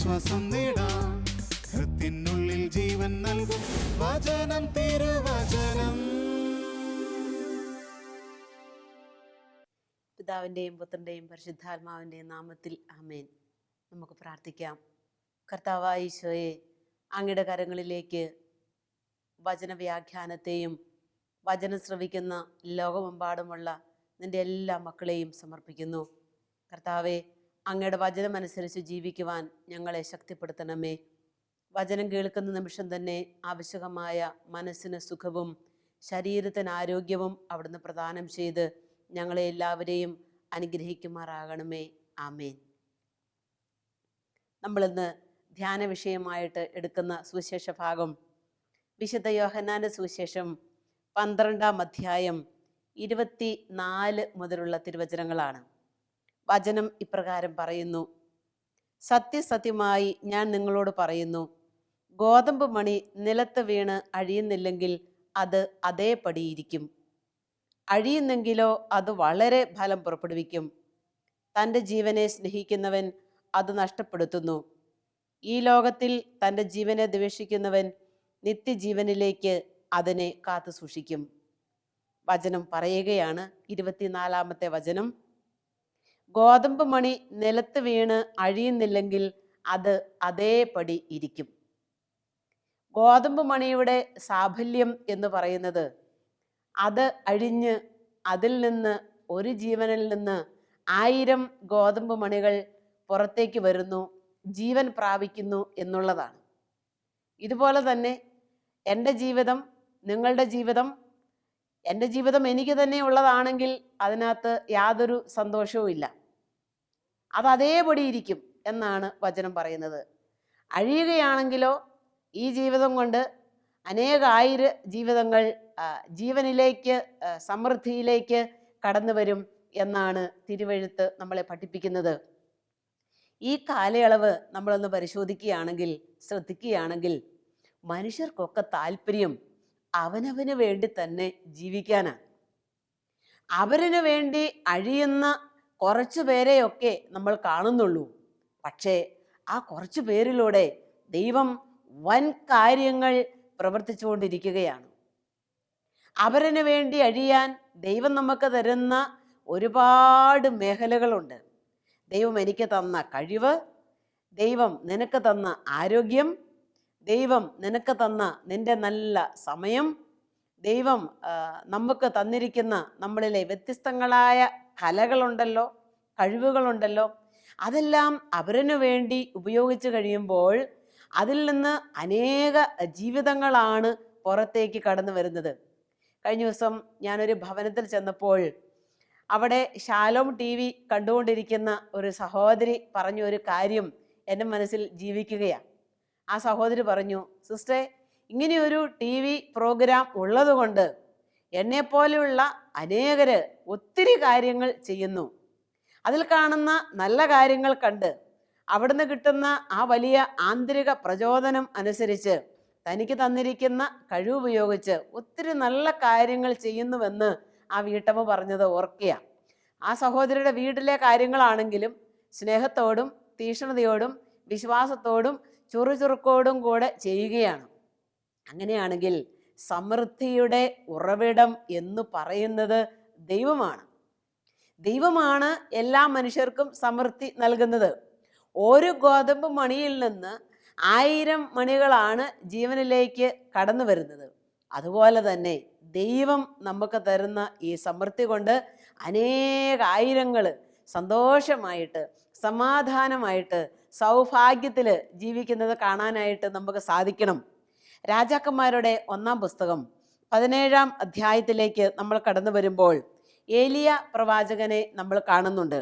ആശ്വാസം നേടാം. ഹൃത്തിനുള്ളിൽ ജീവൻ നൽകും വചനം, തിരുവചനം. പിതാവിൻ്റെയും പുത്രൻ്റെയും പരിശുദ്ധാത്മാവിൻ്റെയും നാമത്തിൽ ആമേൻ. നമുക്ക് പ്രാർത്ഥിക്കാം. കർത്താവായ ഈശോയെ, അങ്ങയുടെ കരങ്ങളിലേക്ക് വചനവ്യാഖ്യാനത്തെയും വചനം ശ്രവിക്കുന്ന ലോകമെമ്പാടുമുള്ള നിൻ്റെ എല്ലാ മക്കളെയും സമർപ്പിക്കുന്നു. കർത്താവെ, അങ്ങയുടെ വചനമനുസരിച്ച് ജീവിക്കുവാൻ ഞങ്ങളെ ശക്തിപ്പെടുത്തണമേ. വചനം കേൾക്കുന്ന നിമിഷം തന്നെ ആവശ്യകമായ മനസ്സിന് സുഖവും ശരീരത്തിന് ആരോഗ്യവും അവിടുന്ന് പ്രദാനം ചെയ്ത് ഞങ്ങളെ എല്ലാവരെയും അനുഗ്രഹിക്കുമാറാകണമേ. ആമേൻ. നമ്മളിന്ന് ധ്യാന വിഷയമായിട്ട് എടുക്കുന്ന സുവിശേഷ ഭാഗം വിശുദ്ധ യോഹന്നാന്റെ സുവിശേഷം 12-ാം അധ്യായം 24 മുതലുള്ള തിരുവചനങ്ങളാണ്. വചനം ഇപ്രകാരം പറയുന്നു: സത്യസത്യമായി ഞാൻ നിങ്ങളോട് പറയുന്നു, ഗോതമ്പ് മണി നിലത്ത് വീണ് അഴിയുന്നില്ലെങ്കിൽ അത് അതേപടിയിരിക്കും. അഴിയുന്നെങ്കിലോ അത് വളരെ ഫലം പുറപ്പെടുവിക്കും. തൻ്റെ ജീവനെ സ്നേഹിക്കുന്നവൻ അത് നഷ്ടപ്പെടുത്തുന്നു. ഈ ലോകത്തിൽ തൻ്റെ ജീവനെ ദ്വേഷിക്കുന്നവൻ നിത്യജീവനിലേക്ക് അതിനെ കാത്തു സൂക്ഷിക്കും. വചനം പറയുകയാണ്. 24-ാമത്തെ വചനം: ഗോതമ്പ് മണി നിലത്ത് വീണ് അഴിയുന്നില്ലെങ്കിൽ അത് അതേപടി ഇരിക്കും. ഗോതമ്പ് മണിയുടെ സാഫല്യം എന്ന് പറയുന്നത് അത് അഴിഞ്ഞ് അതിൽ നിന്ന് ഒരു ജീവനിൽ നിന്ന് 1000 ഗോതമ്പ് മണികൾ പുറത്തേക്ക് വരുന്നു, ജീവൻ പ്രാപിക്കുന്നു എന്നുള്ളതാണ്. ഇതുപോലെ തന്നെ എൻ്റെ ജീവിതം, നിങ്ങളുടെ ജീവിതം, എൻ്റെ ജീവിതം എനിക്ക് തന്നെ ഉള്ളതാണെങ്കിൽ അതിനകത്ത് യാതൊരു സന്തോഷവും ഇല്ല. അത് അതേപടി ഇരിക്കും എന്നാണ് വചനം പറയുന്നത്. അഴിയുകയാണെങ്കിലോ ഈ ജീവിതം കൊണ്ട് അനേകായിര ജീവിതങ്ങൾ ജീവനിലേക്ക്, സമൃദ്ധിയിലേക്ക് കടന്നു വരും എന്നാണ് തിരുവെഴുത്ത് നമ്മളെ പഠിപ്പിക്കുന്നത്. ഈ കാലയളവ് നമ്മളൊന്ന് പരിശോധിക്കുകയാണെങ്കിൽ, ശ്രദ്ധിക്കുകയാണെങ്കിൽ, മനുഷ്യർക്കൊക്കെ താല്പര്യം അവനവന് വേണ്ടി തന്നെ ജീവിക്കാനാണ്. അവരിനു വേണ്ടി അഴിയുന്ന കുറച്ചു പേരെയൊക്കെ നമ്മൾ കാണുന്നുള്ളൂ. പക്ഷേ ആ കുറച്ചു പേരിലൂടെ ദൈവം വൻ കാര്യങ്ങൾ പ്രവർത്തിച്ചുകൊണ്ടിരിക്കുകയാണ്. അവരിനു വേണ്ടി അഴിയാൻ ദൈവം നമുക്ക് തരുന്ന ഒരുപാട് മേഖലകളുണ്ട്. ദൈവം എനിക്ക് തന്ന കഴിവ്, ദൈവം നിനക്ക് തന്ന ആരോഗ്യം, ദൈവം നിനക്ക് തന്ന നിൻ്റെ നല്ല സമയം, ദൈവം നമുക്ക് തന്നിരിക്കുന്ന നമ്മളിലെ വ്യത്യസ്തങ്ങളായ കലകളുണ്ടല്ലോ, കഴിവുകളുണ്ടല്ലോ, അതെല്ലാം അവരിനു വേണ്ടി ഉപയോഗിച്ച് കഴിയുമ്പോൾ അതിൽ നിന്ന് അനേക ജീവിതങ്ങളാണ് പുറത്തേക്ക് കടന്നു വരുന്നത്. കഴിഞ്ഞ ദിവസം ഞാനൊരു ഭവനത്തിൽ ചെന്നപ്പോൾ അവിടെ ഷാലോം TV കണ്ടുകൊണ്ടിരിക്കുന്ന ഒരു സഹോദരി പറഞ്ഞ ഒരു കാര്യം എൻ്റെ മനസ്സിൽ ജീവിക്കുകയാണ്. ആ സഹോദരി പറഞ്ഞു, സിസ്റ്ററെ, ഇങ്ങനെയൊരു TV പ്രോഗ്രാം ഉള്ളതുകൊണ്ട് എന്നെപ്പോലെയുള്ള അനേകര് ഒത്തിരി കാര്യങ്ങൾ ചെയ്യുന്നു. അതിൽ കാണുന്ന നല്ല കാര്യങ്ങൾ കണ്ട് അവിടുന്ന് കിട്ടുന്ന ആ വലിയ ആന്തരിക പ്രചോദനം അനുസരിച്ച് തനിക്ക് തന്നിരിക്കുന്ന കഴിവ് ഉപയോഗിച്ച് ഒത്തിരി നല്ല കാര്യങ്ങൾ ചെയ്യുന്നുവെന്ന് ആ വീട്ടമ്മ പറഞ്ഞത് ഓർക്കുക. ആ സഹോദരിയുടെ വീട്ടിലെ കാര്യങ്ങളാണെങ്കിലും സ്നേഹത്തോടും തീക്ഷ്ണതയോടും വിശ്വാസത്തോടും ചുറുചുറുക്കോടും കൂടെ ചെയ്യുകയാണ്. അങ്ങനെയാണെങ്കിൽ സമൃദ്ധിയുടെ ഉറവിടം എന്ന് പറയുന്നത് ദൈവമാണ്. ദൈവമാണ് എല്ലാ മനുഷ്യർക്കും സമൃദ്ധി നൽകുന്നത്. ഒരു ഗോതമ്പ് മണിയിൽ നിന്ന് 1000 മണികളാണ് ജീവനിലേക്ക് കടന്നു വരുന്നത്. അതുപോലെ തന്നെ ദൈവം നമുക്ക് തരുന്ന ഈ സമൃദ്ധി കൊണ്ട് അനേകായിരങ്ങൾ സന്തോഷമായിട്ട്, സമാധാനമായിട്ട്, സൗഭാഗ്യത്തിൽ ജീവിക്കുന്നത് കാണാനായിട്ട് നമുക്ക് സാധിക്കണം. രാജാക്കന്മാരുടെ 1-ാം പുസ്തകം 17-ാം അധ്യായത്തിലേക്ക് നമ്മൾ കടന്നു വരുമ്പോൾ ഏലിയ പ്രവാചകനെ നമ്മൾ കാണുന്നുണ്ട്.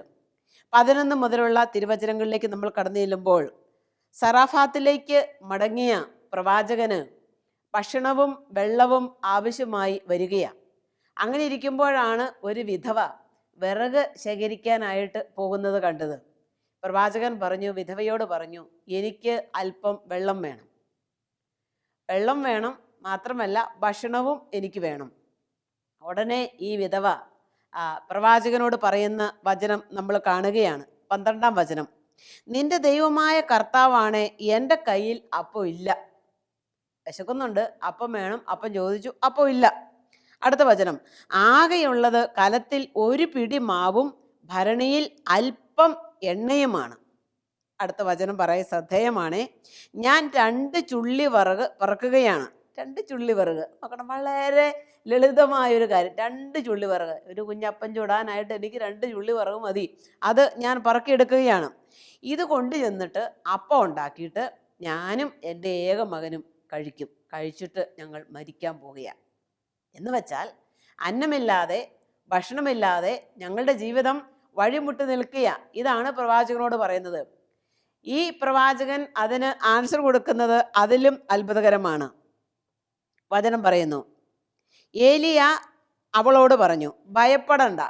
11 മുതലുള്ള തിരുവചനങ്ങളിലേക്ക് നമ്മൾ കടന്നു ചെല്ലുമ്പോൾ സറാഫാത്തിലേക്ക് മടങ്ങിയ പ്രവാചകന് ഭക്ഷണവും വെള്ളവും ആവശ്യമായി വരികയാണ്. അങ്ങനെ ഇരിക്കുമ്പോഴാണ് ഒരു വിധവ വിറക് ശേഖരിക്കാനായിട്ട് പോകുന്നത് കണ്ടത്. പ്രവാചകൻ പറഞ്ഞു, വിധവയോട് പറഞ്ഞു, എനിക്ക് അല്പം വെള്ളം വേണം. വെള്ളം വേണം മാത്രമല്ല ഭക്ഷണവും എനിക്ക് വേണം. ഉടനെ ഈ വിധവ പ്രവാചകനോട് പറയുന്ന വചനം നമ്മൾ കാണുകയാണ്. 12-ാം വചനം: നിന്റെ ദൈവമായ കർത്താവാണ്, എൻ്റെ കയ്യിൽ അപ്പം ഇല്ല. വിശക്കുന്നുണ്ട്, അപ്പം വേണം, അപ്പം ചോദിച്ചു, അപ്പം ഇല്ല. അടുത്ത വചനം, ആകെയുള്ളത് കലത്തിൽ ഒരു പിടി മാവും ഭരണിയിൽ അല്പം എണ്ണയുമാണ്. അടുത്ത വചനം പറയ ശ്രദ്ധേയമാണ്. ഞാൻ 2 ചുള്ളി വിറക് പറക്കുകയാണ്. 2 ചുള്ളി വിറക് നോക്കണം, വളരെ ലളിതമായൊരു കാര്യം. 2 ചുള്ളി വിറക്, ഒരു കുഞ്ഞപ്പം ചുടാനായിട്ട് എനിക്ക് 2 ചുള്ളി വിറക് മതി. അത് ഞാൻ പറക്കിയെടുക്കുകയാണ്. ഇത് കൊണ്ട് ചെന്നിട്ട് അപ്പം ഉണ്ടാക്കിയിട്ട് ഞാനും എൻ്റെ ഏക മകനും കഴിക്കും. കഴിച്ചിട്ട് ഞങ്ങൾ മരിക്കാൻ പോകുകയാണ്. എന്ന് വെച്ചാൽ അന്നമില്ലാതെ ഭക്ഷണമില്ലാതെ ഞങ്ങളുടെ ജീവിതം വഴിമുട്ടി നിൽക്കുക. ഇതാണ് പ്രവാചകനോട് പറയുന്നത്. ഈ പ്രവാചകൻ അതിന് ആൻസർ കൊടുക്കുന്നത് അതിലും അത്ഭുതകരമാണ്. വചനം പറയുന്നു, ഏലിയ അവളോട് പറഞ്ഞു, ഭയപ്പെടണ്ട.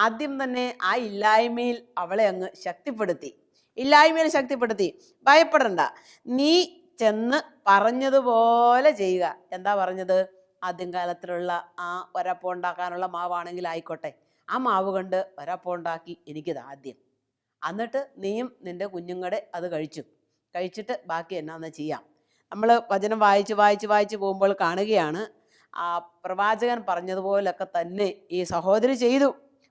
ആദ്യം തന്നെ ആ ഇല്ലായ്മയിൽ അവളെ അങ്ങ് ശക്തിപ്പെടുത്തി. ഭയപ്പെടണ്ട, നീ ചെന്ന് പറഞ്ഞതുപോലെ ചെയ്യുക. എന്താ പറഞ്ഞത്? ആദ്യം കാലത്തിലുള്ള ആ ഒരപ്പം ഉണ്ടാക്കാനുള്ള മാവാണെങ്കിൽ ആയിക്കോട്ടെ, ആ മാവ് കൊണ്ട് ഒരപ്പം ഉണ്ടാക്കി എനിക്കിത് ആദ്യം, എന്നിട്ട് നീയും നിൻ്റെ കുഞ്ഞുങ്ങളുടെ അത് കഴിച്ചിട്ട് ബാക്കി എന്നാന്ന് ചെയ്യാം. നമ്മൾ വചനം വായിച്ച് പോകുമ്പോൾ കാണുകയാണ്, ആ പ്രവാചകൻ പറഞ്ഞതുപോലൊക്കെ തന്നെ ഈ സഹോദരി ചെയ്തു.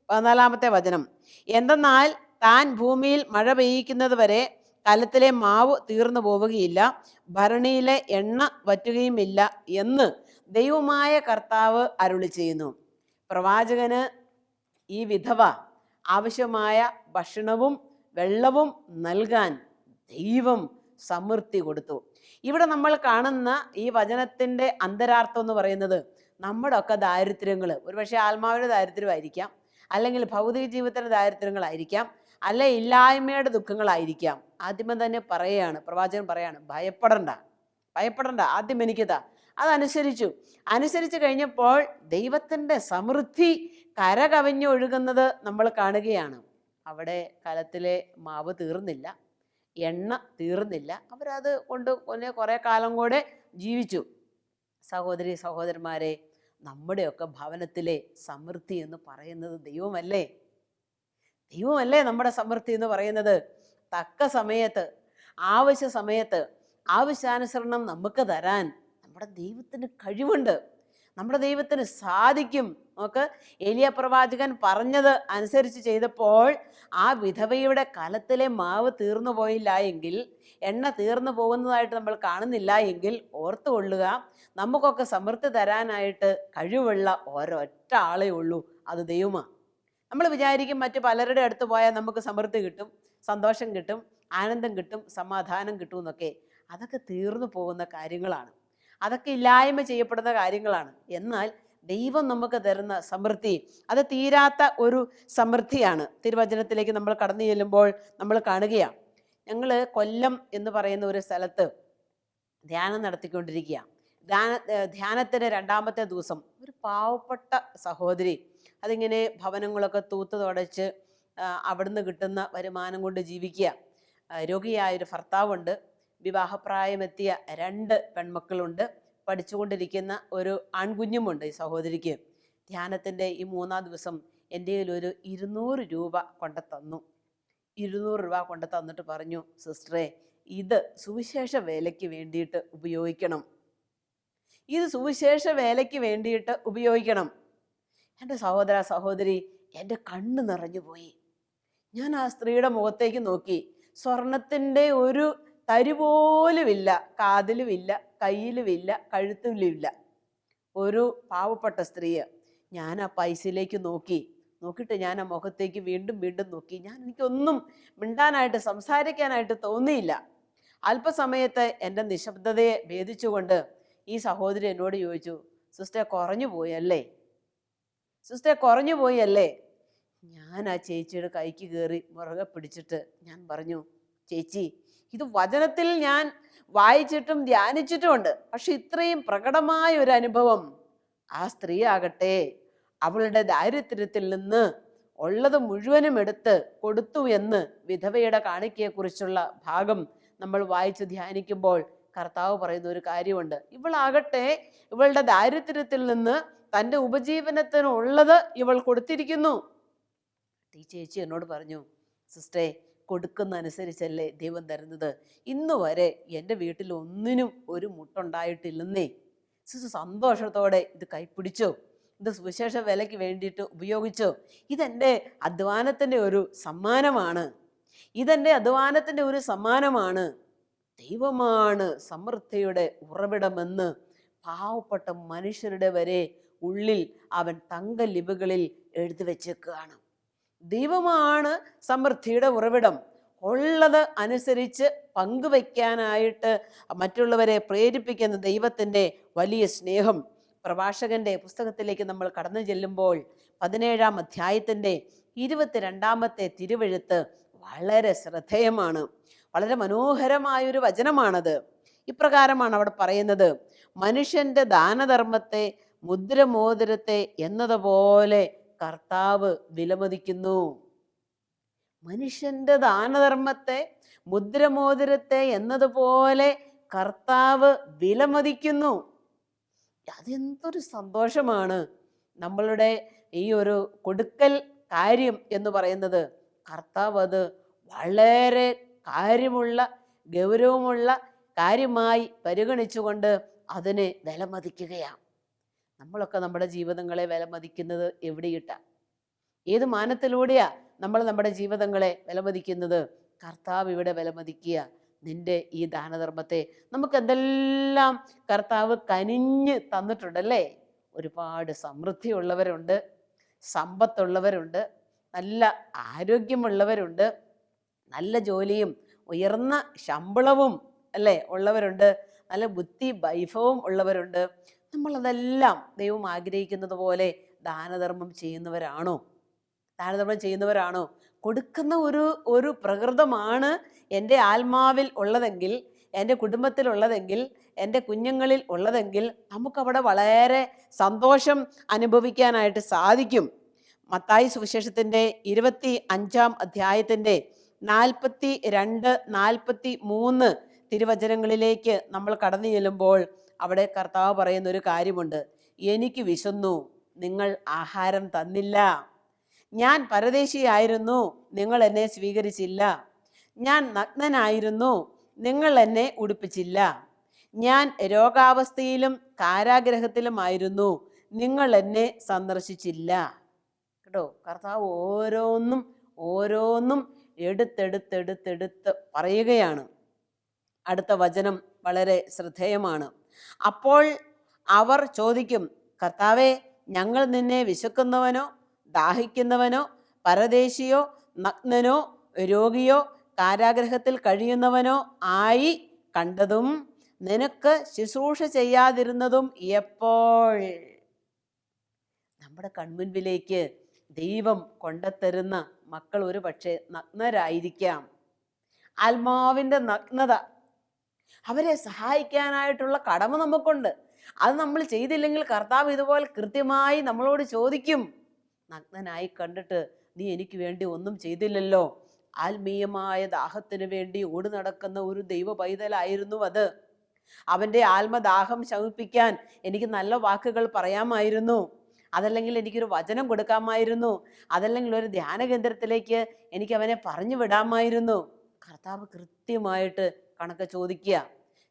14-ാമത്തെ വചനം, എന്തെന്നാൽ താൻ ഭൂമിയിൽ മഴ പെയ്യിക്കുന്നത് വരെ കലത്തിലെ മാവ് തീർന്നു പോവുകയില്ല, ഭരണിയിലെ എണ്ണ വറ്റുകയുമില്ല എന്ന് ദൈവമായ കർത്താവ് അരുളി ചെയ്യുന്നു. പ്രവാചകന് ഈ വിധവ ആവശ്യമായ ഭക്ഷണവും വെള്ളവും നൽകാൻ ദൈവം സമൃദ്ധി കൊടുത്തു. ഇവിടെ നമ്മൾ കാണുന്ന ഈ വചനത്തിൻ്റെ അന്തരാർത്ഥം എന്ന് പറയുന്നത്, നമ്മുടെ ഒക്കെ ദാരിദ്ര്യങ്ങൾ, ഒരുപക്ഷെ ആത്മാവിൻ്റെ ദാരിദ്ര്യമായിരിക്കാം, അല്ലെങ്കിൽ ഭൗതിക ജീവിതത്തിൻ്റെ ദാരിദ്ര്യങ്ങളായിരിക്കാം, അല്ലെ ഇല്ലായ്മയുടെ ദുഃഖങ്ങളായിരിക്കാം. ആദ്യമേ തന്നെ പ്രവാചകൻ പറയാണ്, ഭയപ്പെടണ്ട, ആദ്യം എനിക്കിതാ. അനുസരിച്ചു കഴിഞ്ഞപ്പോൾ ദൈവത്തിൻ്റെ സമൃദ്ധി കരകവിഞ്ഞൊഴുകുന്നത് നമ്മൾ കാണുകയാണ്. അവിടെ കലത്തിലെ മാവ് തീർന്നില്ല, എണ്ണ തീർന്നില്ല. അവരത് കൊണ്ട് കുറേ കാലം കൂടെ ജീവിച്ചു. സഹോദരന്മാരെ, നമ്മുടെയൊക്കെ ഭവനത്തിലെ സമൃദ്ധി എന്ന് പറയുന്നത് ദൈവമല്ലേ? നമ്മുടെ സമൃദ്ധി എന്ന് പറയുന്നത്. തക്ക സമയത്ത്, ആവശ്യ സമയത്ത്, ആവശ്യാനുസരണം നമുക്ക് തരാൻ നമ്മുടെ ദൈവത്തിന് കഴിവുണ്ട്, നമ്മുടെ ദൈവത്തിന് സാധിക്കും. നമുക്ക് ഏലിയ പ്രവാചകൻ പറഞ്ഞത് അനുസരിച്ച് ചെയ്തപ്പോൾ ആ വിധവയുടെ കലത്തിലെ മാവ് തീർന്നു പോയില്ല എങ്കിൽ, എണ്ണ തീർന്നു പോകുന്നതായിട്ട് നമ്മൾ കാണുന്നില്ല എങ്കിൽ, ഓർത്തുകൊള്ളുക, നമുക്കൊക്കെ സമൃദ്ധി തരാനായിട്ട് കഴിവുള്ള ഒരൊറ്റ ആളേ ഉള്ളൂ, അത് ദൈവമാണ്. നമ്മൾ വിചാരിക്കും മറ്റു പലരുടെ അടുത്ത് പോയാൽ നമുക്ക് സമൃദ്ധി കിട്ടും, സന്തോഷം കിട്ടും, ആനന്ദം കിട്ടും, സമാധാനം കിട്ടും എന്നൊക്കെ. അതൊക്കെ തീർന്നു പോകുന്ന കാര്യങ്ങളാണ്, അതൊക്കെ ഇല്ലായ്മ ചെയ്യപ്പെടുന്ന കാര്യങ്ങളാണ്. എന്നാൽ ദൈവം നമുക്ക് തരുന്ന സമൃദ്ധി അത് തീരാത്ത ഒരു സമൃദ്ധിയാണ്. തിരുവചനത്തിലേക്ക് നമ്മൾ കടന്നു ചെല്ലുമ്പോൾ നമ്മൾ കാണുകയാണ്, ഞങ്ങൾ കൊല്ലം എന്ന് പറയുന്ന ഒരു സ്ഥലത്ത് ധ്യാനം നടത്തിക്കൊണ്ടിരിക്കുക. ധ്യാനത്തിന് 2-ാമത്തെ ദിവസം ഒരു പാവപ്പെട്ട സഹോദരി അതിങ്ങനെ ഭവനങ്ങളൊക്കെ തൂത്ത് തുടച്ച് അവിടുന്ന് കിട്ടുന്ന വരുമാനം കൊണ്ട് ജീവിക്കുക. രോഗിയായൊരു ഭർത്താവുണ്ട്, വിവാഹപ്രായമെത്തിയ 2 പെൺമക്കളുണ്ട്, പഠിച്ചുകൊണ്ടിരിക്കുന്ന ഒരു ആൺകുഞ്ഞുമുണ്ട് ഈ സഹോദരിക്ക്. ധ്യാനത്തിൻ്റെ ഈ 3-ാം ദിവസം എൻ്റെ കയ്യിൽ ഒരു 200 രൂപ കൊണ്ട് തന്നു. 200 രൂപ കൊണ്ട് തന്നിട്ട് പറഞ്ഞു, സിസ്റ്ററെ, ഇത് സുവിശേഷ വേലയ്ക്ക് വേണ്ടിയിട്ട് ഉപയോഗിക്കണം, എൻ്റെ സഹോദരി, എൻ്റെ കണ്ണ് നിറഞ്ഞുപോയി. ഞാൻ ആ സ്ത്രീയുടെ മുഖത്തേക്ക് നോക്കി. സ്വർണത്തിൻ്റെ ഒരു തരി പോലുമില്ല, കാതിലുമില്ല, കയ്യിലുമില്ല, കഴുത്തിലുമില്ല. ഒരു പാവപ്പെട്ട സ്ത്രീയെ. ഞാൻ ആ പൈസയിലേക്ക് നോക്കിയിട്ട് ഞാൻ ആ മുഖത്തേക്ക് വീണ്ടും നോക്കി. എനിക്കൊന്നും മിണ്ടാനായിട്ട്, സംസാരിക്കാനായിട്ട് തോന്നിയില്ല. അല്പസമയത്ത് എൻ്റെ നിശബ്ദതയെ ഭേദിച്ചുകൊണ്ട് ഈ സഹോദരി എന്നോട് ചോദിച്ചു, സിസ്റ്റർ കുറഞ്ഞു പോയല്ലേ? ഞാൻ ആ ചേച്ചിയുടെ കൈക്ക് കയറി മുറുകെ പിടിച്ചിട്ട് ഞാൻ പറഞ്ഞു, ചേച്ചി, ഇത് വചനത്തിൽ ഞാൻ വായിച്ചിട്ടും ധ്യാനിച്ചിട്ടുമുണ്ട്, പക്ഷെ ഇത്രയും പ്രകടമായ ഒരു അനുഭവം ആ സ്ത്രീ ആകട്ടെ അവളുടെ ദാരിദ്ര്യത്തിൽ നിന്ന് ഉള്ളത് മുഴുവനും എടുത്ത് കൊടുത്തു എന്ന് വിധവയുടെ കാണിക്കയെക്കുറിച്ചുള്ള ഭാഗം നമ്മൾ വായിച്ച് ധ്യാനിക്കുമ്പോൾ കർത്താവ് പറയുന്ന ഒരു കാര്യമുണ്ട്. ഇവളാകട്ടെ ഇവളുടെ ദാരിദ്ര്യത്തിൽ നിന്ന് തൻ്റെ ഉപജീവനത്തിനുള്ളത് ഇവൾ കൊടുത്തിരിക്കുന്നു. ഈ ചേച്ചി എന്നോട് പറഞ്ഞു, സിസ്റ്ററെ, കൊടുക്കുന്ന അനുസരിച്ചല്ലേ ദൈവം തരുന്നത്. ഇന്ന് വരെ എൻ്റെ വീട്ടിൽ ഒന്നിനും ഒരു മുട്ടുണ്ടായിട്ടില്ലെന്നേ. സിസ്റ്റർ സന്തോഷത്തോടെ ഇത് കൈപ്പിടിച്ചോ, ഇത് സുവിശേഷ വിലയ്ക്ക് വേണ്ടിയിട്ട് ഉപയോഗിച്ചോ. ഇതെൻ്റെ അധ്വാനത്തിൻ്റെ ഒരു സമ്മാനമാണ്, ഇതെൻ്റെ അധ്വാനത്തിൻ്റെ ഒരു സമ്മാനമാണ്. ദൈവമാണ് സമൃദ്ധിയുടെ ഉറവിടമെന്ന് പാവപ്പെട്ട മനുഷ്യരുടെ വരെ ഉള്ളിൽ അവൻ തങ്കലിപികളിൽ എഴുതി വെച്ചേക്കുകയാണ്. ദൈവമാണ് സമൃദ്ധിയുടെ ഉറവിടം. ഉള്ളത് അനുസരിച്ച് പങ്കുവയ്ക്കാനായിട്ട് മറ്റുള്ളവരെ പ്രേരിപ്പിക്കുന്ന ദൈവത്തിൻ്റെ വലിയ സ്നേഹം. പ്രഭാഷകന്റെ പുസ്തകത്തിലേക്ക് നമ്മൾ കടന്നു ചെല്ലുമ്പോൾ 17-ാം അധ്യായത്തിൻ്റെ 22-ാമത്തെ തിരുവെഴുത്ത് വളരെ ശ്രദ്ധേയമാണ്. വളരെ മനോഹരമായൊരു വചനമാണത്. ഇപ്രകാരമാണ് അവിടെ പറയുന്നത്: മനുഷ്യന്റെ ദാനധർമ്മത്തെ മുദ്രമോതിരത്തെ എന്നതുപോലെ കർത്താവ് വിലമതിക്കുന്നു. മനുഷ്യന്റെ ദാനധർമ്മത്തെ മുദ്രമോതിരത്തെ എന്നതുപോലെ കർത്താവ് വിലമതിക്കുന്നു. അതെന്തൊരു സന്തോഷമാണ്! നമ്മളുടെ ഈ ഒരു കൊടുക്കൽ കാര്യം എന്ന് പറയുന്നത് കർത്താവ് അത് വളരെ കാര്യമുള്ള ഗൗരവമുള്ള കാര്യമായി പരിഗണിച്ചുകൊണ്ട് അതിനെ വിലമതിക്കുകയാണ്. നമ്മളൊക്കെ നമ്മുടെ ജീവിതങ്ങളെ വിലമതിക്കുന്നത് എവിടെയിട്ടാണ്? ഏത് മാനത്തിലൂടെയാ നമ്മൾ നമ്മുടെ ജീവിതങ്ങളെ വിലമതിക്കുന്നത്? കർത്താവ് ഇവിടെ വിലമതിക്കുക നിന്റെ ഈ ദാനധർമ്മത്തെ. നമുക്ക് എന്തെല്ലാം കർത്താവ് കനിഞ്ഞ് തന്നിട്ടുണ്ടല്ലേ. ഒരുപാട് സമൃദ്ധിയുള്ളവരുണ്ട്, സമ്പത്തുള്ളവരുണ്ട്, നല്ല ആരോഗ്യമുള്ളവരുണ്ട്, നല്ല ജോലിയും ഉയർന്ന ശമ്പളവും അല്ലേ ഉള്ളവരുണ്ട്, നല്ല ബുദ്ധി വൈഭവം ഉള്ളവരുണ്ട്. നമ്മളതെല്ലാം ദൈവം ആഗ്രഹിക്കുന്നത് പോലെ ദാനധർമ്മം ചെയ്യുന്നവരാണോ? ദാനധർമ്മം ചെയ്യുന്നവരാണോ? കൊടുക്കുന്ന ഒരു പ്രകൃതമാണ് എൻ്റെ ആത്മാവിൽ ഉള്ളതെങ്കിൽ, എൻ്റെ കുടുംബത്തിലുള്ളതെങ്കിൽ, എൻ്റെ കുഞ്ഞുങ്ങളിൽ ഉള്ളതെങ്കിൽ നമുക്കവിടെ വളരെ സന്തോഷം അനുഭവിക്കാനായിട്ട് സാധിക്കും. മത്തായി സുവിശേഷത്തിൻ്റെ 25-ാം അധ്യായത്തിൻ്റെ 42-43 തിരുവചനങ്ങളിലേക്ക് നമ്മൾ കടന്നു ചെല്ലുമ്പോൾ അവിടെ കർത്താവ് പറയുന്ന ഒരു കാര്യമുണ്ട്: എനിക്ക് വിശന്നു, നിങ്ങൾ ആഹാരം തന്നില്ല. ഞാൻ പരദേശിയായിരുന്നു, നിങ്ങൾ എന്നെ സ്വീകരിച്ചില്ല. ഞാൻ നഗ്നനായിരുന്നു, നിങ്ങൾ എന്നെ ഉടുപ്പിച്ചില്ല. ഞാൻ രോഗാവസ്ഥയിലും കാരാഗ്രഹത്തിലുമായിരുന്നു, നിങ്ങൾ എന്നെ സന്ദർശിച്ചില്ല. കേട്ടോ, കർത്താവ് ഓരോന്നും എടുത്തെടുത്ത് പറയുകയാണ്. അടുത്ത വചനം വളരെ ശ്രദ്ധേയമാണ്. അപ്പോൾ അവർ ചോദിക്കും: കർത്താവേ, ഞങ്ങൾ നിന്നെ വിശക്കുന്നവനോ ദാഹിക്കുന്നവനോ പരദേശിയോ നഗ്നനോ രോഗിയോ കാരാഗ്രഹത്തിൽ കഴിയുന്നവനോ ആയി കണ്ടതും നിനക്ക് ശുശ്രൂഷ ചെയ്യാതിരുന്നതും എപ്പോൾ? നമ്മുടെ കൺമുൻപിലേക്ക് ദൈവം കൊണ്ടുത്തരുന്ന മക്കൾ ഒരു പക്ഷേ നഗ്നരായിരിക്കാം. ആത്മാവിൻ്റെ നഗ്നത, അവരെ സഹായിക്കാനായിട്ടുള്ള കടമ നമുക്കുണ്ട്. അത് നമ്മൾ ചെയ്തില്ലെങ്കിൽ കർത്താവ് ഇതുപോലെ കൃത്യമായി നമ്മളോട് ചോദിക്കും. നഗ്നനായി കണ്ടിട്ട് നീ എനിക്ക് വേണ്ടി ഒന്നും ചെയ്തില്ലല്ലോ. ആത്മീയമായ ദാഹത്തിന് വേണ്ടി ഓടി നടക്കുന്ന ഒരു ദൈവ പൈതലായിരുന്നു അത്. അവൻ്റെ ആത്മദാഹം ശമിപ്പിക്കാൻ എനിക്ക് നല്ല വാക്കുകൾ പറയാമായിരുന്നു, അതല്ലെങ്കിൽ എനിക്കൊരു വചനം കൊടുക്കാമായിരുന്നു, അതല്ലെങ്കിൽ ഒരു ധ്യാന കേന്ദ്രത്തിലേക്ക് എനിക്ക് അവനെ പറഞ്ഞു വിടാമായിരുന്നു. കർത്താവ് കൃത്യമായിട്ട് കണക്ക് ചോദിക്കുക.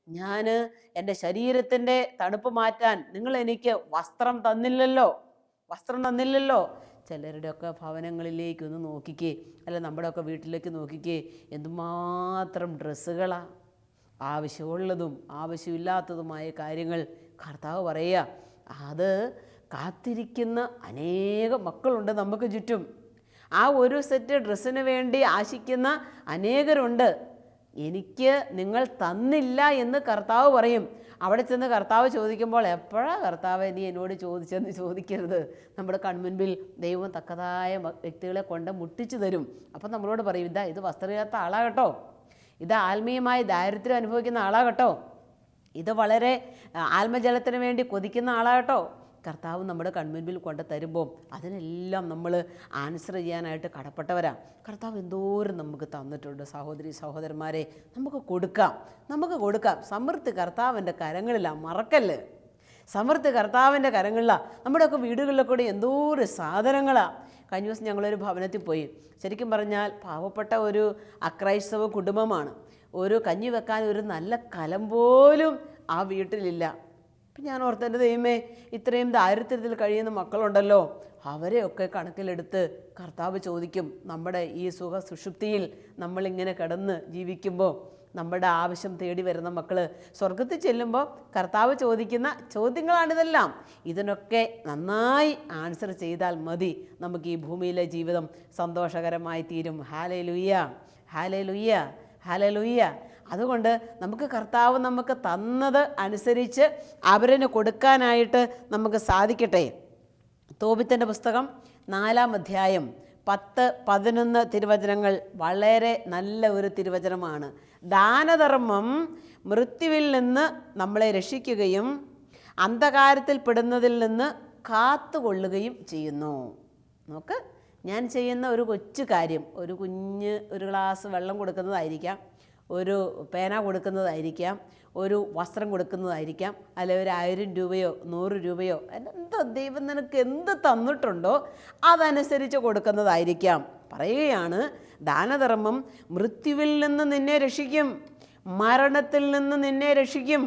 ഞാൻ എൻ്റെ ശരീരത്തിൻ്റെ തണുപ്പ് മാറ്റാൻ നിങ്ങൾ എനിക്ക് വസ്ത്രം തന്നില്ലല്ലോ. ചിലരുടെയൊക്കെ ഭവനങ്ങളിലേക്ക് ഒന്ന് നോക്കിക്കേ, അല്ല നമ്മുടെയൊക്കെ വീട്ടിലേക്ക് നോക്കിക്കേ, എന്തുമാത്രം ഡ്രസ്സുകളാണ്. ആവശ്യമുള്ളതും ആവശ്യമില്ലാത്തതുമായ കാര്യങ്ങൾ കർത്താവ് പറയുക. അത് കാത്തിരിക്കുന്ന അനേകം മക്കളുണ്ട് നമുക്ക് ചുറ്റും. ആ ഒരു സെറ്റ് ഡ്രസ്സിന് വേണ്ടി ആശിക്കുന്ന അനേകരുണ്ട്. എനിക്ക് നിങ്ങൾ തന്നില്ല എന്ന് കർത്താവ് പറയും. അവിടെ ചെന്ന് കർത്താവ് ചോദിക്കുമ്പോൾ എപ്പോഴാ കർത്താവ് നീ എന്നോട് ചോദിച്ചെന്ന് ചോദിക്കരുത്. നമ്മുടെ കൺമുൻപിൽ ദൈവം തക്കതായ വ്യക്തികളെ കൊണ്ട് മുട്ടിച്ചു തരും. അപ്പം നമ്മളോട് പറയും, ഇത് വസ്ത്രമില്ലാത്ത ആളാകട്ടോ, ഇത് ആത്മീയമായി ദാരിദ്ര്യം അനുഭവിക്കുന്ന ആളാകട്ടോ, ഇത് വളരെ ആത്മജലത്തിന് വേണ്ടി കൊതിക്കുന്ന ആളാകട്ടോ. കർത്താവ് നമ്മുടെ കൺമുൻപിൽ കൊണ്ട് തരുമ്പോൾ അതിനെല്ലാം നമ്മൾ ആൻസർ ചെയ്യാനായിട്ട് കടപ്പെട്ടവരാണ്. കർത്താവ് എന്തോരം നമുക്ക് തന്നിട്ടുണ്ട്. സഹോദരി സഹോദരന്മാരെ, നമുക്ക് കൊടുക്കാം. സമൃദ്ധി കർത്താവിൻ്റെ കരങ്ങളിലാണ്, മറക്കല്ല്. സമൃദ്ധി കർത്താവിൻ്റെ കരങ്ങളിലാണ്. നമ്മുടെയൊക്കെ വീടുകളിലൊക്കെ കൂടി എന്തോരം സാധനങ്ങളാണ്. കഴിഞ്ഞ ദിവസം ഞങ്ങളൊരു ഭവനത്തിൽ പോയി. ശരിക്കും പറഞ്ഞാൽ പാവപ്പെട്ട ഒരു അക്രൈസ്തവ കുടുംബമാണ്. ഒരു കഞ്ഞി വെക്കാൻ ഒരു നല്ല കലം പോലും ആ വീട്ടിലില്ല. അപ്പം ഞാൻ ഓർത്ത്, എൻ്റെ ദൈവമേ, ഇത്രയും ദാരിദ്ര്യത്തിൽ കഴിയുന്ന മക്കളുണ്ടല്ലോ, അവരെയൊക്കെ കണക്കിലെടുത്ത് കർത്താവ് ചോദിക്കും, നമ്മുടെ ഈ സുഖ സുഷുപ്തിയിൽ നമ്മളിങ്ങനെ കിടന്ന് ജീവിക്കുമ്പോൾ നമ്മുടെ ആവശ്യം തേടി വരുന്ന മക്കൾ സ്വർഗത്തിൽ ചെല്ലുമ്പോൾ കർത്താവ് ചോദിക്കുന്ന ചോദ്യങ്ങളാണിതെല്ലാം. ഇതിനൊക്കെ നന്നായി ആൻസർ ചെയ്താൽ മതി, നമുക്ക് ഈ ഭൂമിയിലെ ജീവിതം സന്തോഷകരമായി തീരും. Hallelujah, hallelujah, hallelujah. അതുകൊണ്ട് നമുക്ക് കർത്താവ് നമുക്ക് തന്നത് അനുസരിച്ച് അവരിന് കൊടുക്കാനായിട്ട് നമുക്ക് സാധിക്കട്ടെ. തോബിത്തിൻ്റെ പുസ്തകം 4-ാം അധ്യായം 10-11 തിരുവചനങ്ങൾ വളരെ നല്ല ഒരു തിരുവചനമാണ്. ദാനധർമ്മം മൃത്യുവിൽ നിന്ന് നമ്മളെ രക്ഷിക്കുകയും അന്ധകാരത്തിൽ പെടുന്നതിൽ നിന്ന് കാത്തുകൊള്ളുകയും ചെയ്യുന്നു. നോക്ക്, ഞാൻ ചെയ്യുന്ന ഒരു കൊച്ചു കാര്യം, ഒരു ഗ്ലാസ് വെള്ളം കൊടുക്കുന്നതായിരിക്കാം, ഒരു പേന കൊടുക്കുന്നതായിരിക്കാം, ഒരു വസ്ത്രം കൊടുക്കുന്നതായിരിക്കാം, അല്ലെ ഒരു 1000 രൂപയോ 100 രൂപയോ, എന്താ ദൈവം നിനക്ക് എന്ത് തന്നിട്ടുണ്ടോ അതനുസരിച്ച് കൊടുക്കുന്നതായിരിക്കാം. പറയുകയാണ്, ദാനധർമ്മം മൃത്യുവിൽ നിന്ന് നിന്നെ രക്ഷിക്കും, മരണത്തിൽ നിന്ന് നിന്നെ രക്ഷിക്കും.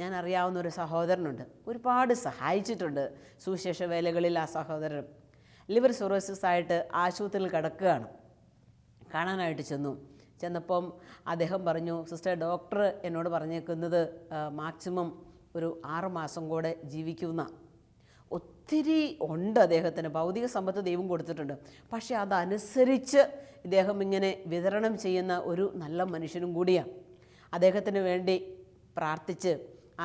ഞാൻ അറിയാവുന്ന ഒരു സഹോദരനുണ്ട്, ഒരുപാട് സഹായിച്ചിട്ടുണ്ട് സുവിശേഷ വേലകളിൽ. ആ സഹോദരൻ ലിവർ സിറോസിസ് ആയിട്ട് ആശുപത്രിയിൽ കിടക്കുകയാണ്. കാണാനായിട്ട് ചെന്നപ്പം അദ്ദേഹം പറഞ്ഞു, സിസ്റ്റർ, ഡോക്ടർ എന്നോട് പറഞ്ഞേക്കുന്നത് മാക്സിമം ഒരു 6 മാസം കൂടെ ജീവിക്കുന്ന. ഒത്തിരി ഉണ്ട് അദ്ദേഹത്തിന്, ഭൗതിക സമ്പത്ത് ദൈവം കൊടുത്തിട്ടുണ്ട്. പക്ഷേ അതനുസരിച്ച് ഇദ്ദേഹം ഇങ്ങനെ വിതരണം ചെയ്യുന്ന ഒരു നല്ല മനുഷ്യനും കൂടിയാണ്. അദ്ദേഹത്തിന് വേണ്ടി പ്രാർത്ഥിച്ച്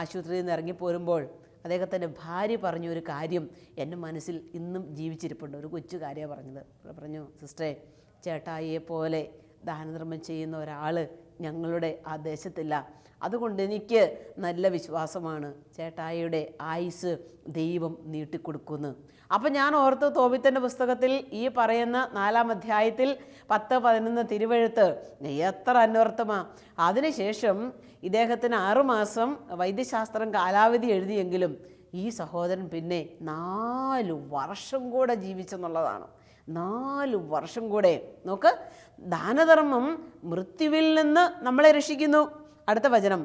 ആശുപത്രിയിൽ നിന്ന് ഇറങ്ങിപ്പോരുമ്പോൾ അദ്ദേഹത്തിൻ്റെ ഭാര്യ പറഞ്ഞൊരു കാര്യം എൻ്റെ മനസ്സിൽ ഇന്നും ജീവിച്ചിരിപ്പുണ്ട്. ഒരു കൊച്ചു കാര്യമാണ് പറഞ്ഞത്. പറഞ്ഞു, സിസ്റ്ററെ, ചേട്ടായിയെ പോലെ ദാനധർമ്മം ചെയ്യുന്ന ഒരാൾ ഞങ്ങളുടെ ആ ദേശത്തില്ല. അതുകൊണ്ട് എനിക്ക് നല്ല വിശ്വാസമാണ് ചേട്ടായിയുടെ ആയുസ് ദൈവം നീട്ടിക്കൊടുക്കുന്നു. അപ്പം ഞാൻ ഓർത്ത്, തോബിത്തിൻ്റെ പുസ്തകത്തിൽ ഈ പറയുന്ന 4-ാം അധ്യായത്തിൽ 10-11 തിരുവെഴുത്ത് എത്ര അന്വർത്ഥമാണ്. അതിനുശേഷം ഇദ്ദേഹത്തിന് 6 മാസം വൈദ്യശാസ്ത്രം കാലാവധി എഴുതിയെങ്കിലും ഈ സഹോദരൻ പിന്നെ 4 വർഷം കൂടെ ജീവിച്ചെന്നുള്ളതാണ്. 4 വർഷം കൂടെ. നോക്ക്, ദാനധർമ്മം മൃത്യുവിൽ നിന്ന് നമ്മളെ രക്ഷിക്കുന്നു. അടുത്ത വചനം,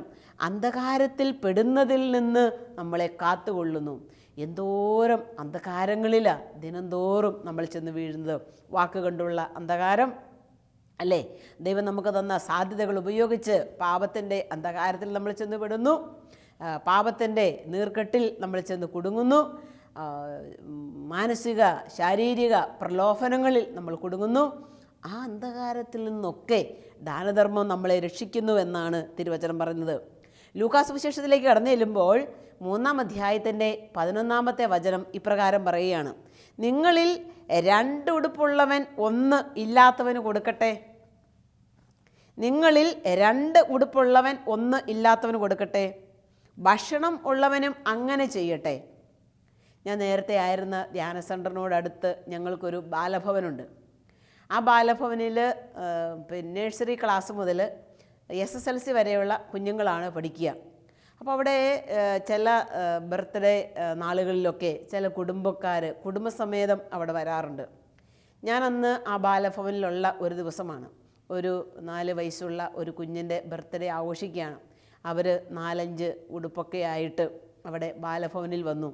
അന്ധകാരത്തിൽ പെടുന്നതിൽ നിന്ന് നമ്മളെ കാത്തുകൊള്ളുന്നു. എന്തോരം അന്ധകാരങ്ങളിലാണ് ദിനംതോറും നമ്മൾ ചെന്ന് വീഴുന്നത്. വാക്കുകൊണ്ടുള്ള അന്ധകാരം അല്ലേ? ദൈവം നമുക്ക് തന്ന സാധ്യതകൾ ഉപയോഗിച്ച് പാപത്തിൻ്റെ അന്ധകാരത്തിൽ നമ്മൾ ചെന്ന് പെടുന്നു. പാപത്തിൻ്റെ നീർക്കെട്ടിൽ നമ്മൾ ചെന്ന് കുടുങ്ങുന്നു. മാനസിക ശാരീരിക പ്രലോഭനങ്ങളിൽ നമ്മൾ കുടുങ്ങുന്നു. ആ അന്ധകാരത്തിൽ നിന്നൊക്കെ ദാനധർമ്മം നമ്മളെ രക്ഷിക്കുന്നു എന്നാണ് തിരുവചനം പറയുന്നത്. ലൂക്കാസ് സുവിശേഷത്തിലേക്ക് കടന്നു ചെല്ലുമ്പോൾ 3-ാം അധ്യായത്തിൻ്റെ 11-ാമത്തെ വചനം ഇപ്രകാരം പറയുകയാണ്, നിങ്ങളിൽ 2 ഉടുപ്പുള്ളവൻ 1 ഇല്ലാത്തവന് കൊടുക്കട്ടെ. നിങ്ങളിൽ 2 ഉടുപ്പുള്ളവൻ 1 ഇല്ലാത്തവന് കൊടുക്കട്ടെ. ഭക്ഷണം ഉള്ളവനും അങ്ങനെ ചെയ്യട്ടെ. ഞാൻ നേരത്തെ ആയിരുന്ന ധ്യാന സെൻ്ററിനോടടുത്ത് ഞങ്ങൾക്കൊരു ബാലഭവനുണ്ട്. ആ ബാലഭവനിൽ നഴ്സറി ക്ലാസ് മുതൽ SSLC വരെയുള്ള കുഞ്ഞുങ്ങളാണ് പഠിക്കുക. അപ്പോൾ അവിടെ ചില ബർത്ത്ഡേ നാളുകളിലൊക്കെ ചില കുടുംബസമേതം അവിടെ വരാറുണ്ട്. ഞാനന്ന് ആ ബാലഭവനിലുള്ള ഒരു ദിവസമാണ്. ഒരു 4 വയസ്സുള്ള ഒരു കുഞ്ഞിൻ്റെ ബർത്ത്ഡേ ആഘോഷിക്കുകയാണ്. അവർ 4-5 ഉടുപ്പൊക്കെ ആയിട്ട് അവിടെ ബാലഭവനിൽ വന്നു.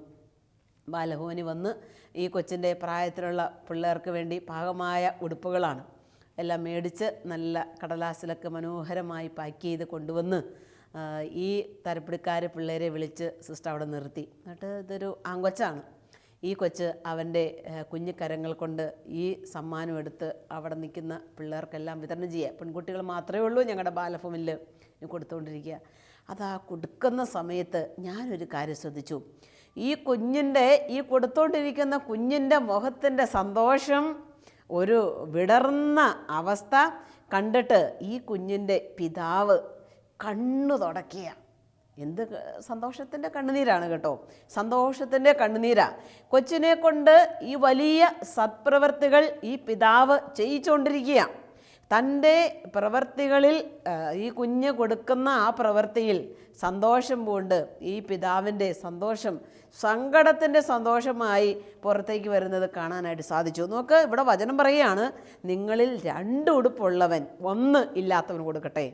ബാലഭവനിൽ വന്ന് ഈ കൊച്ചിൻ്റെ പ്രായത്തിലുള്ള പിള്ളേർക്ക് വേണ്ടി പാകമായ ഉടുപ്പുകളാണ് എല്ലാം മേടിച്ച് നല്ല കടലാസിലൊക്കെ മനോഹരമായി പാക്ക് ചെയ്ത് കൊണ്ടുവന്ന് ഈ തരപ്പിടിക്കാർ പിള്ളേരെ വിളിച്ച് സിസ്റ്റർ അവിടെ നിർത്തി. എന്നിട്ട് ഇതൊരു ആങ്കൊച്ചാണ്. ഈ കൊച്ച് അവൻ്റെ കുഞ്ഞു കരങ്ങൾ കൊണ്ട് ഈ സമ്മാനം എടുത്ത് അവിടെ നിൽക്കുന്ന പിള്ളേർക്കെല്ലാം വിതരണം ചെയ്യുക. പെൺകുട്ടികൾ മാത്രമേ ഉള്ളൂ ഞങ്ങളുടെ ബാലഭവനിൽ കൊടുത്തുകൊണ്ടിരിക്കുക. അതാ കൊടുക്കുന്ന സമയത്ത് ഞാനൊരു കാര്യം ശ്രദ്ധിച്ചു. ഈ കൊടുത്തുകൊണ്ടിരിക്കുന്ന കുഞ്ഞിൻ്റെ മുഖത്തിൻ്റെ സന്തോഷം, ഒരു വിടർന്ന അവസ്ഥ കണ്ടിട്ട് ഈ കുഞ്ഞിൻ്റെ പിതാവ് കണ്ണു തുടയ്ക്കുക. എന്ത് സന്തോഷത്തിൻ്റെ കണ്ണുനീരാണ് കേട്ടോ, സന്തോഷത്തിൻ്റെ കണ്ണുനീരാണ്. കൊച്ചിനെ കൊണ്ട് ഈ വലിയ സത്പ്രവർത്തികൾ ഈ പിതാവ് ചെയ്യിച്ചുകൊണ്ടിരിക്കുക. തൻ്റെ പ്രവൃത്തികളിൽ ഈ കുഞ്ഞ് കൊടുക്കുന്ന ആ പ്രവൃത്തിയിൽ സന്തോഷം പൂണ്ട് ഈ പിതാവിൻ്റെ സന്തോഷം സങ്കടത്തിൻ്റെ സന്തോഷമായി പുറത്തേക്ക് വരുന്നത് കാണാനായിട്ട് സാധിച്ചു. നോക്ക്, ഇവിടെ വചനം പറയുകയാണ്, നിങ്ങളിൽ 2 ഉടുപ്പുള്ളവൻ 1 ഇല്ലാത്തവൻ കൊടുക്കട്ടെ.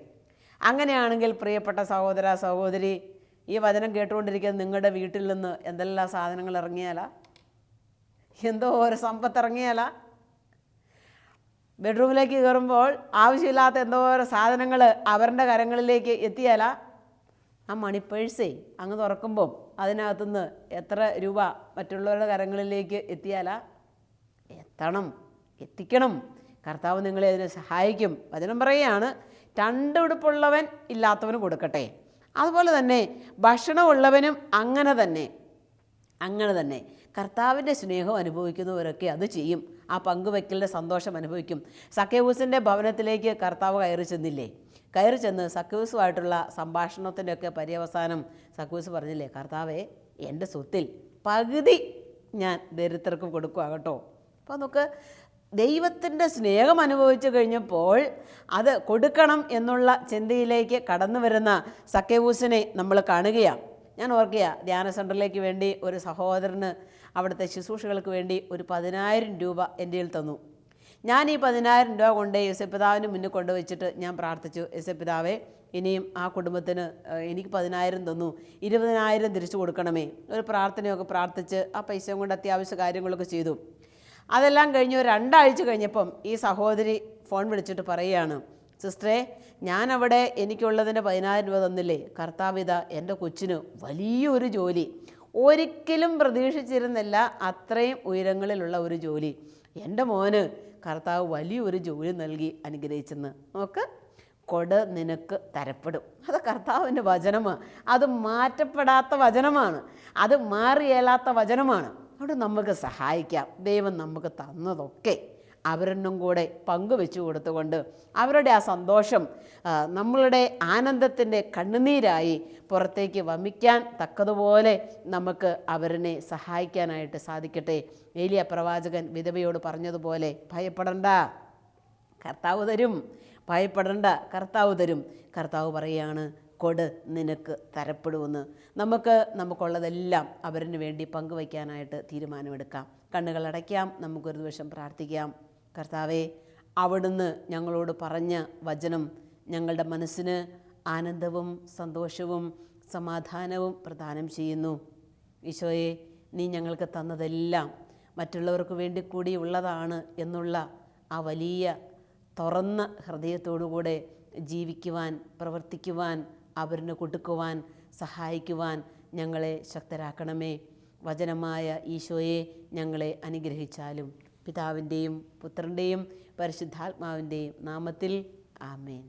അങ്ങനെയാണെങ്കിൽ പ്രിയപ്പെട്ട സഹോദര സഹോദരി, ഈ വചനം കേട്ടുകൊണ്ടിരിക്കുന്ന നിങ്ങളുടെ വീട്ടിൽ നിന്ന് എന്തെല്ലാം സാധനങ്ങൾ ഇറങ്ങിയാലാ, എന്തോ ഒരു സമ്പത്ത് ഇറങ്ങിയാലാ. ബെഡ്റൂമിലേക്ക് കയറുമ്പോൾ ആവശ്യമില്ലാത്ത എന്തോരം സാധനങ്ങൾ അവരുടെ കരങ്ങളിലേക്ക് എത്തിയാലാ. ആ മണിപ്പേഴ്സേ അങ്ങ് തുറക്കുമ്പം അതിനകത്തുനിന്ന് എത്ര രൂപ മറ്റുള്ളവരുടെ കരങ്ങളിലേക്ക് എത്തിയാലാ. എത്തിക്കണം. കർത്താവ് നിങ്ങളെ അതിനെ സഹായിക്കും. വചനം പറയുകയാണ്, 2 ഉടുപ്പുള്ളവൻ ഇല്ലാത്തവന് കൊടുക്കട്ടെ. അതുപോലെ തന്നെ ഭക്ഷണമുള്ളവനും അങ്ങനെ തന്നെ കർത്താവിൻ്റെ സ്നേഹം അനുഭവിക്കുന്നവരൊക്കെ അത് ചെയ്യും. ആ പങ്കുവയ്ക്കലിൻ്റെ സന്തോഷം അനുഭവിക്കും. സക്കേവൂസിൻ്റെ ഭവനത്തിലേക്ക് കർത്താവ് കയറി ചെന്നില്ലേ? കയറി ചെന്ന് സക്കേവൂസുമായിട്ടുള്ള സംഭാഷണത്തിൻ്റെയൊക്കെ പര്യവസാനം സക്കേവൂസ് പറഞ്ഞില്ലേ, കർത്താവേ, എൻ്റെ സ്വത്തിൽ പകുതി ഞാൻ ദരിദ്രർക്ക് കൊടുക്കുക കേട്ടോ. അപ്പോൾ നമുക്ക് ദൈവത്തിൻ്റെ സ്നേഹം അനുഭവിച്ചു കഴിഞ്ഞപ്പോൾ അത് കൊടുക്കണം എന്നുള്ള ചിന്തയിലേക്ക് കടന്നു വരുന്ന സക്കേവൂസിനെ നമ്മൾ കാണുകയാണ്. ഞാൻ ഓർക്കുക, ധ്യാന സെൻ്ററിലേക്ക് വേണ്ടി ഒരു സഹോദരന് അവിടുത്തെ ശുശ്രൂഷകൾക്ക് വേണ്ടി ഒരു 10,000 രൂപ എൻ്റെ കയ്യിൽ തന്നു. ഞാൻ ഈ 10,000 രൂപ കൊണ്ട് യേശുപിതാവിന് മുന്നിൽ കൊണ്ടുവച്ചിട്ട് ഞാൻ പ്രാർത്ഥിച്ചു, യേശുപിതാവേ, ഇനിയും ആ കുടുംബത്തിന് എനിക്ക് 10,000 തന്നു, 20,000 തിരിച്ചു കൊടുക്കണമേ. ഒരു പ്രാർത്ഥനയൊക്കെ പ്രാർത്ഥിച്ച് ആ പൈസയും കൊണ്ട് അത്യാവശ്യ കാര്യങ്ങളൊക്കെ ചെയ്തു. അതെല്ലാം കഴിഞ്ഞ് ഒരു 2 ആഴ്ച കഴിഞ്ഞപ്പം ഈ സഹോദരി ഫോൺ വിളിച്ചിട്ട് പറയുകയാണ്, സിസ്റ്ററെ, ഞാനവിടെ എനിക്കുള്ളതിൻ്റെ 10,000 രൂപ തന്നില്ലേ, കർത്താവിത എൻ്റെ കൊച്ചിന് വലിയൊരു ജോലി, ഒരിക്കലും പ്രതീക്ഷിച്ചിരുന്നില്ല അത്രയും ഉയരങ്ങളിലുള്ള ഒരു ജോലി, എൻ്റെ മോന് കർത്താവ് വലിയൊരു ജോലി നൽകി അനുഗ്രഹിച്ചെന്ന്. നോക്ക്, കൊട് നിനക്ക് തരപ്പെടും. അത് കർത്താവിൻ്റെ വചനമാണ്. അത് മാറ്റപ്പെടാത്ത വചനമാണ്. അത് മാറിയേലാത്ത വചനമാണ്. അവിടെ നമുക്ക് സഹായിക്കാം. ദൈവം നമുക്ക് തന്നതൊക്കെ അവരെന്നും കൂടെ പങ്കുവെച്ചു കൊടുത്തുകൊണ്ട് അവരുടെ ആ സന്തോഷം നമ്മളുടെ ആനന്ദത്തിൻ്റെ കണ്ണുനീരായി പുറത്തേക്ക് വമിക്കാൻ തക്കതുപോലെ നമുക്ക് അവരെ സഹായിക്കാനായിട്ട് സാധിക്കട്ടെ. ഏലിയ പ്രവാചകൻ വിധവയോട് പറഞ്ഞതുപോലെ, ഭയപ്പെടണ്ട, കർത്താവ് തരും, ഭയപ്പെടണ്ട, കർത്താവ് തരും. കർത്താവ് പറയുകയാണ്, കൊട് നിനക്ക് തരപ്പെടുമെന്ന്. നമുക്കുള്ളതെല്ലാം അവരിന് വേണ്ടി പങ്കുവയ്ക്കാനായിട്ട് തീരുമാനമെടുക്കാം. കണ്ണുകളടയ്ക്കാം, നമുക്കൊരു നിമിഷം പ്രാർത്ഥിക്കാം. കർത്താവേ, അവിടുന്ന് ഞങ്ങളോട് പറഞ്ഞ വചനം ഞങ്ങളുടെ മനസ്സിന് ആനന്ദവും സന്തോഷവും സമാധാനവും പ്രദാനം ചെയ്യുന്നു. ഈശോയെ, നീ ഞങ്ങൾക്ക് തന്നതെല്ലാം മറ്റുള്ളവർക്ക് വേണ്ടി കൂടി ഉള്ളതാണ് എന്നുള്ള ആ വലിയ തുറന്ന ഹൃദയത്തോടുകൂടെ ജീവിക്കുവാൻ, പ്രവർത്തിക്കുവാൻ, അവരിന് കൊടുക്കുവാൻ, സഹായിക്കുവാൻ ഞങ്ങളെ ശക്തരാക്കണമേ. വചനമായ ഈശോയെ ഞങ്ങളെ അനുഗ്രഹിച്ചാലും. പിതാവിൻ്റെയും പുത്രൻ്റെയും പരിശുദ്ധാത്മാവിൻ്റെയും നാമത്തിൽ ആമേൻ.